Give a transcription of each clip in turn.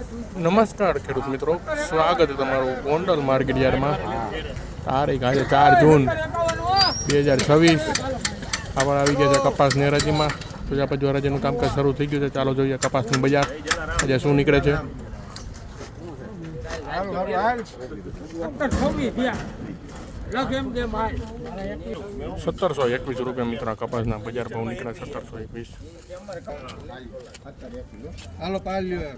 નમસ્કાર ખેડૂત મિત્રો, સ્વાગત છે તમારું ગોંડલ માર્કેટ યાર્ડમાં. તારીખ આજે 4 જૂન 2026. આપણે આવી ગયા છે કપાસની હરાજીમાં. પ્રજાપતિ હરાજીનું કામકાજ શરૂ થઈ ગયું છે. ચાલો જોઈએ કપાસનું બજાર આજે શું નીકળે છે. 1721 રૂપિયા મિત્રો કપાસના બજાર ભાવ નીકળ્યા. 1721. હાલો પાલ લ્યો.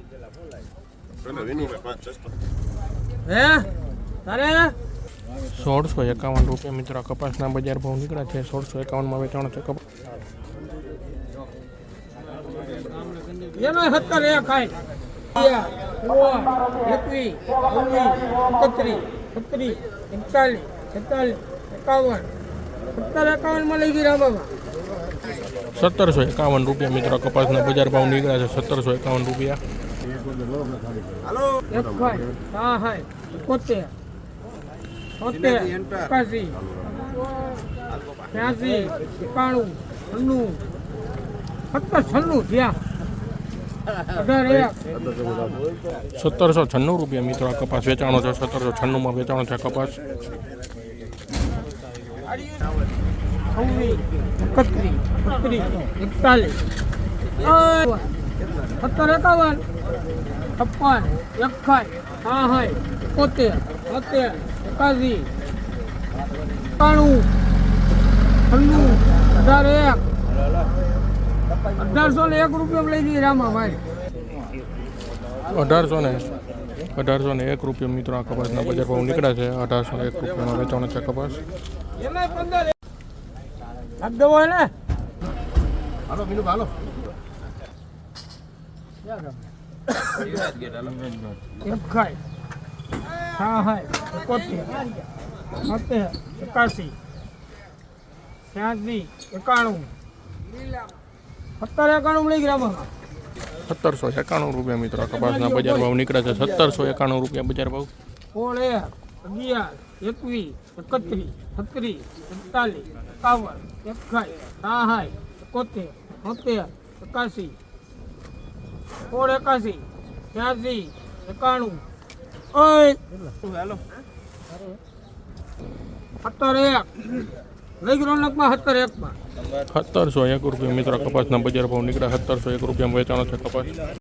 1651 રૂપિયા મિત્રો કપાસના બજાર ભાવ નીકળ્યા છે. 1651માં વેચાણ છે કપાસ. એનો 17 એક ખાય 21 23 31 41 47 માં લઈ ગઈ રામામાં. 1751 રૂપિયા મિત્રો કપાસના બજાર ભાવ નીકળ્યા છે. 1751 રૂપિયા. એક ખાય 71 71 81 86 91 96 થયા. 1796 રૂપિયા મિત્રો આ કપાસ વેચાણો છે. 1796માં વેચાણો છે કપાસ. 1801 રૂપિયા લઈ ગઈ રામા ભાઈ. 1801 રૂપિયા મિત્રો આ કપાસના બજાર ભાવ નીકળ્યા છે. 1801 રૂપિયામાં વેચાણો છે કપાસ. હાલો બીજું હાલો. એક ખાય 71 81 86 91 1791 લઈ ગયા. 1791 રૂપિયા મિત્રો કપાસના બજાર ભાવ નીકળ્યા છે. 1791 રૂપિયા બજાર ભાવ. 11 21 31 36 47 51 71 71 81 81 86 91 ઓય હાલો 17 લઈ ગયો નકમાં. 1701 રૂપિયા મિત્રો કપાસના બજાર ભાવ નીકળ્યા. 1701 રૂપિયામાં વેચાણો છે કપાસ.